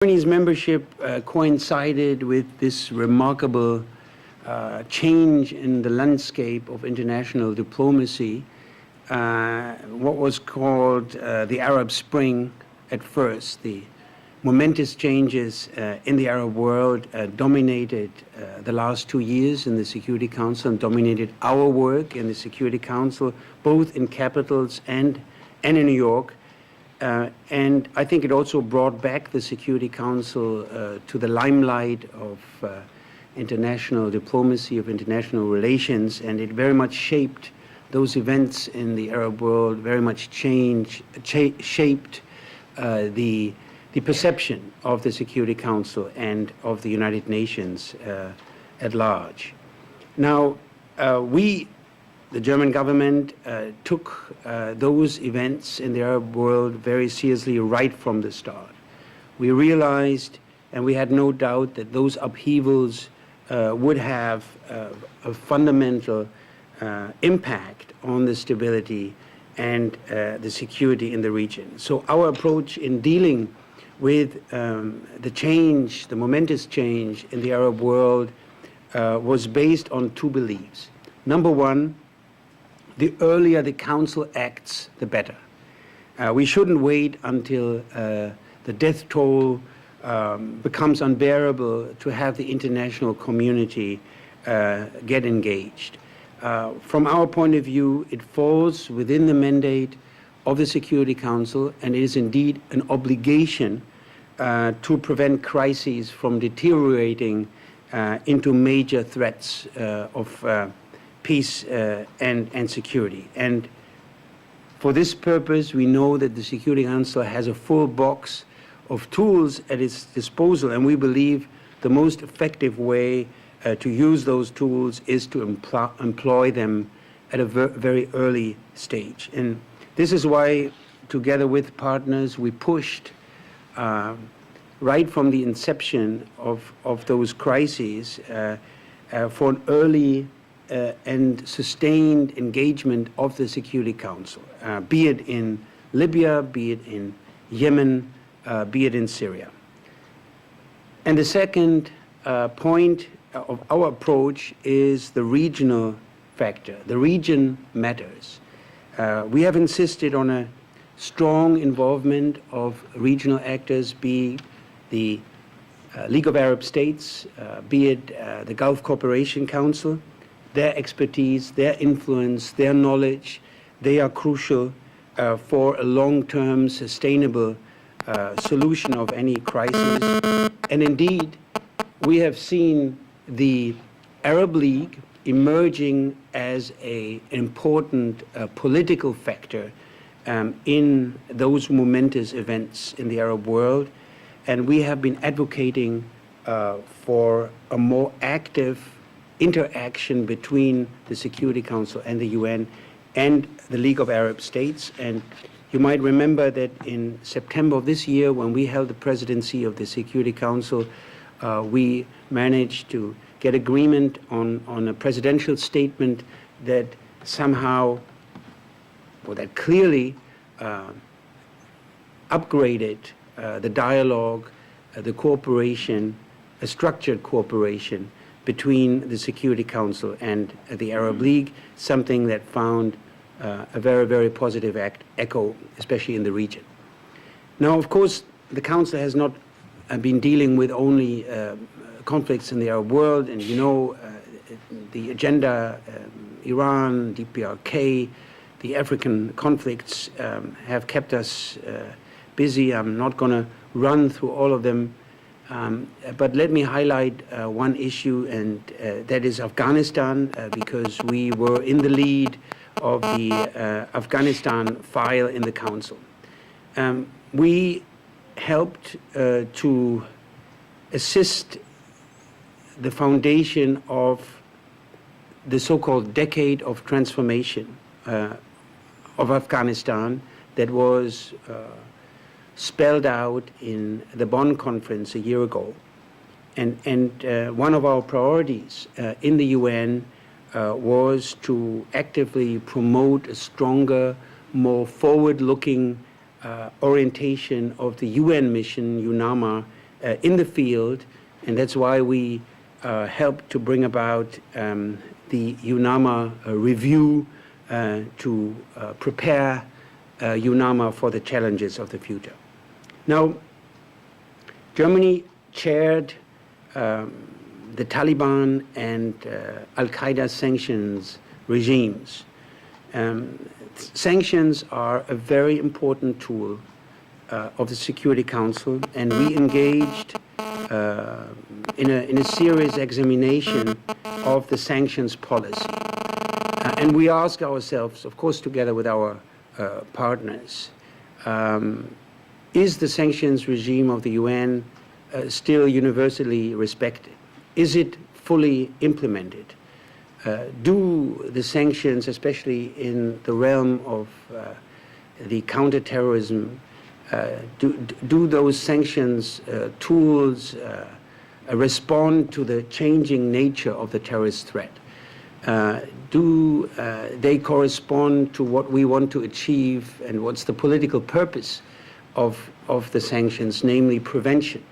Germany's membership coincided with this remarkable change in the landscape of international diplomacy, what was called the Arab Spring at first. The momentous changes in the Arab world dominated the last 2 years in the Security Council and dominated our work in the Security Council, both in capitals and in New York. And I think it also brought back the Security Council to the limelight of international diplomacy, of international relations, and it very much shaped those events in the Arab world, very much shaped the perception of the Security Council and of the United Nations at large. Now, the German government took those events in the Arab world very seriously right from the start. We realized, and we had no doubt, that those upheavals would have a fundamental impact on the stability and the security in the region. So our approach in dealing with the change, the momentous change in the Arab world was based on two beliefs. Number one, the earlier the Council acts, the better. We shouldn't wait until the death toll becomes unbearable to have the international community get engaged. From our point of view, it falls within the mandate of the Security Council, and it is indeed an obligation to prevent crises from deteriorating into major threats of peace and security. And for this purpose, we know that the Security Council has a full box of tools at its disposal, and we believe the most effective way to use those tools is to employ them at a very early stage. And this is why, together with partners, we pushed right from the inception of those crises for an early and sustained engagement of the Security Council, be it in Libya, be it in Yemen, be it in Syria. And the second point of our approach is the regional factor. The region matters. We have insisted on a strong involvement of regional actors, be the League of Arab States, be it the Gulf Cooperation Council. Their expertise, their influence, their knowledge, they are crucial for a long-term sustainable solution of any crisis. And indeed, we have seen the Arab League emerging as an important political factor in those momentous events in the Arab world. And we have been advocating for a more active interaction between the Security Council and the UN and the League of Arab States. And you might remember that in September of this year, when we held the presidency of the Security Council, we managed to get agreement on a presidential statement that somehow, or that clearly upgraded the dialogue, the cooperation, a structured cooperation between the Security Council and the Arab League, something that found a very, very positive echo, especially in the region. Now, of course, the Council has not been dealing with only conflicts in the Arab world, and you know the agenda, Iran, D.R.Congo, the African conflicts have kept us busy. I'm not going to run through all of them. But let me highlight one issue, and that is Afghanistan, because we were in the lead of the Afghanistan file in the Council. We helped to assist the foundation of the so-called decade of transformation of Afghanistan that was spelled out in the Bonn conference a year ago. And one of our priorities in the UN was to actively promote a stronger, more forward-looking orientation of the UN mission, UNAMA, in the field, and that's why we helped to bring about the UNAMA review to prepare UNAMA for the challenges of the future. Now, Germany chaired the Taliban and Al-Qaeda sanctions regimes. Sanctions are a very important tool of the Security Council, and we engaged in a serious examination of the sanctions policy. And we ask ourselves, of course, together with our partners, is the sanctions regime of the UN still universally respected? Is it fully implemented? Do the sanctions, especially in the realm of the counterterrorism, do those sanctions tools respond to the changing nature of the terrorist threat? Do they correspond to what we want to achieve and what's the political purpose of the sanctions, namely prevention?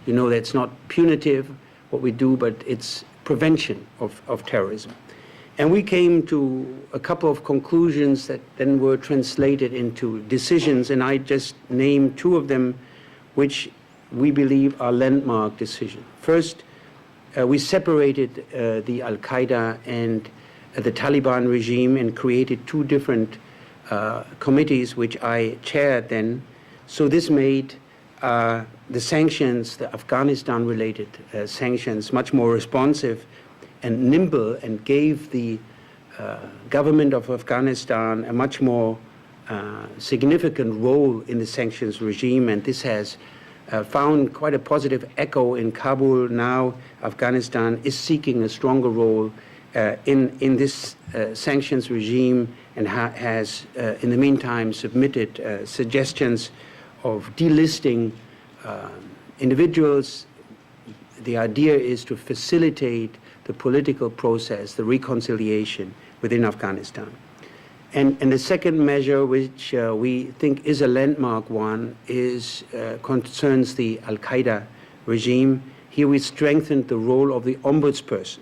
You know, that's not punitive, what we do, but it's prevention of terrorism. And we came to a couple of conclusions that then were translated into decisions, and I just named two of them, which we believe are landmark decisions. First, we separated the Al-Qaeda and the Taliban regime and created two different committees, which I chaired then. So this made the sanctions, the Afghanistan-related sanctions, much more responsive and nimble, and gave the government of Afghanistan a much more significant role in the sanctions regime, and this has found quite a positive echo in Kabul. Now Afghanistan is seeking a stronger role in this sanctions regime, and has in the meantime submitted suggestions of delisting individuals. The idea is to facilitate the political process, the reconciliation within Afghanistan. And the second measure, which we think is a landmark one, concerns the Al-Qaeda regime. Here we strengthened the role of the ombudsperson.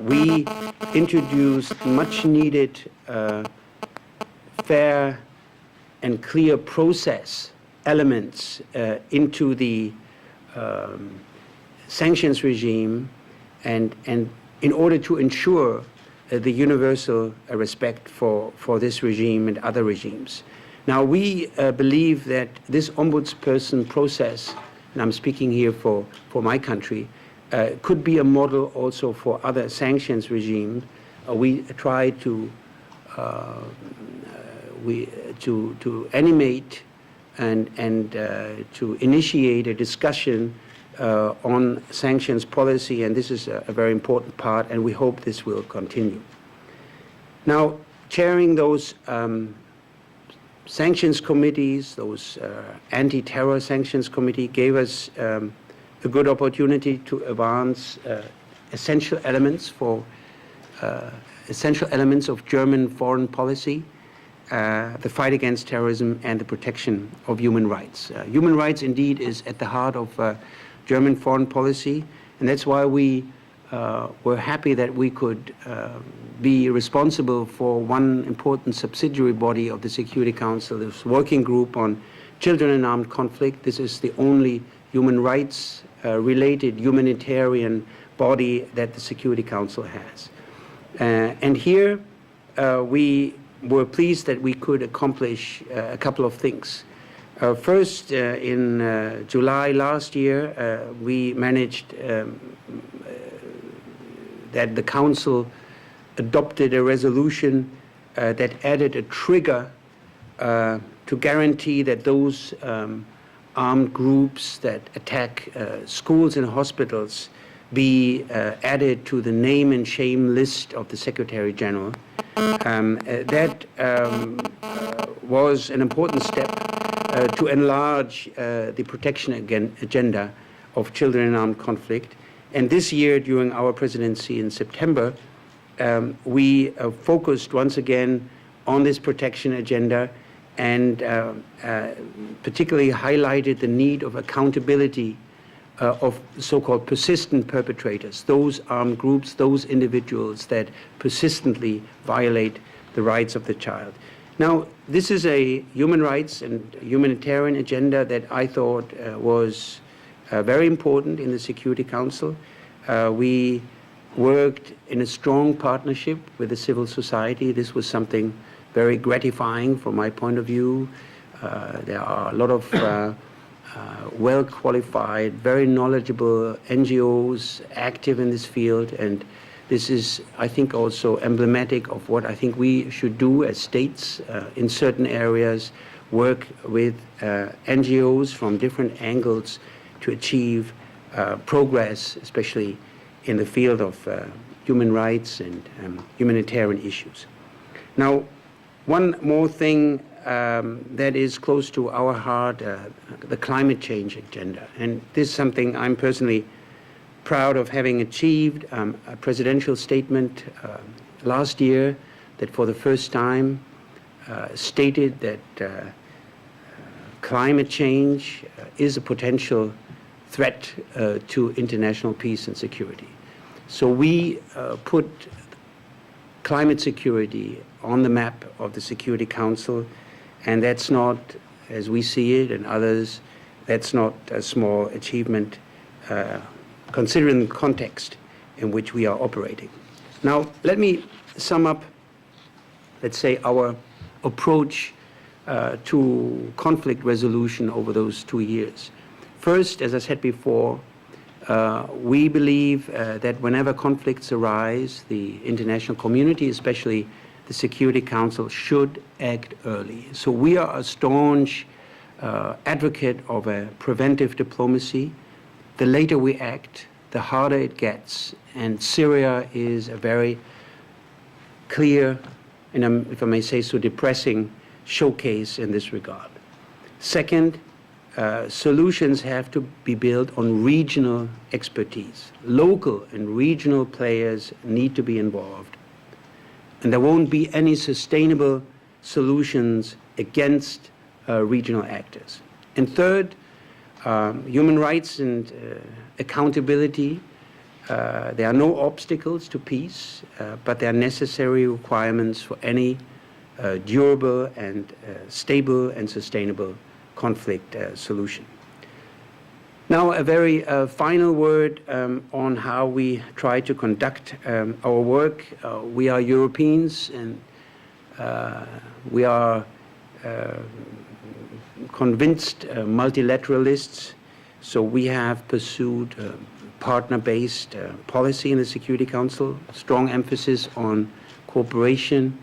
We introduced much needed fair and clear process elements into the sanctions regime, and in order to ensure the universal respect for this regime and other regimes. Now, we believe that this ombudsperson process, and I'm speaking here for my country, could be a model also for other sanctions regimes. We try to animate and to initiate a discussion on sanctions policy, and this is a very important part, and we hope this will continue. Now, chairing those sanctions committees, those anti-terror sanctions committee, gave us a good opportunity to advance essential elements of German foreign policy, the fight against terrorism and the protection of human rights. Human rights indeed is at the heart of German foreign policy, and that's why we were happy that we could be responsible for one important subsidiary body of the Security Council, this working group on children in armed conflict. This is the only human rights related humanitarian body that the Security Council has. And here we were pleased that we could accomplish a couple of things. First, in July last year, we managed that the Council adopted a resolution that added a trigger to guarantee that those armed groups that attack schools and hospitals be added to the name and shame list of the Secretary General. That was an important step to enlarge the protection agenda of children in armed conflict. And this year, during our presidency in September, we focused once again on this protection agenda, and particularly highlighted the need of accountability of so-called persistent perpetrators, those armed groups, those individuals that persistently violate the rights of the child. Now, this is a human rights and humanitarian agenda that I thought was very important in the Security Council. We worked in a strong partnership with the civil society. This was something very gratifying from my point of view. There are a lot of well-qualified, very knowledgeable NGOs active in this field, and this is, I think, also emblematic of what I think we should do as states in certain areas, work with NGOs from different angles to achieve progress, especially in the field of human rights and humanitarian issues. Now, one more thing that is close to our heart, the climate change agenda. And this is something I'm personally proud of having achieved. A presidential statement last year that for the first time stated that climate change is a potential threat to international peace and security. So we put climate security on the map of the Security Council, and that's not, as we see it and others, that's not a small achievement considering the context in which we are operating. Now, let me sum up, let's say, our approach to conflict resolution over those 2 years. First, as I said before, we believe that whenever conflicts arise, the international community, especially the Security Council, should act early. So we are a staunch advocate of a preventive diplomacy. The later we act, the harder it gets. And Syria is a very clear, and if I may say so, depressing showcase in this regard. Second, solutions have to be built on regional expertise. Local and regional players need to be involved. And there won't be any sustainable solutions against regional actors. And third, human rights and accountability. There are no obstacles to peace, but there are necessary requirements for any durable and stable and sustainable conflict solution. Now, a very final word on how we try to conduct our work. We are Europeans, and we are convinced multilateralists, so we have pursued partner-based policy in the Security Council, strong emphasis on cooperation.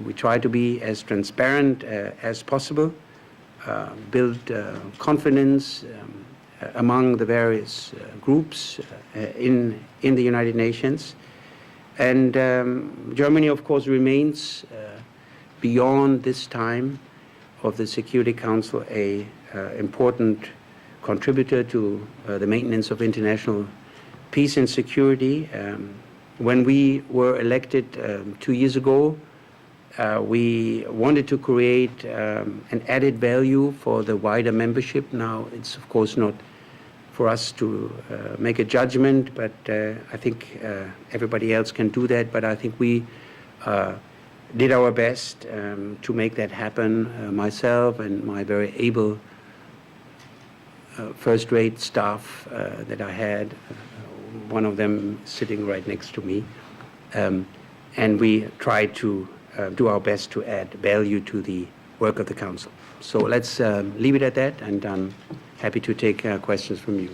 We try to be as transparent as possible. Build confidence among the various groups in the United Nations. And Germany, of course, remains beyond this time of the Security Council a important contributor to the maintenance of international peace and security. When we were elected 2 years ago, we wanted to create an added value for the wider membership. Now, it's of course not for us to make a judgment, but I think everybody else can do that. But I think we did our best to make that happen. Myself and my very able first-rate staff that I had, one of them sitting right next to me, and we tried to do our best to add value to the work of the Council. So let's leave it at that, and I'm happy to take questions from you.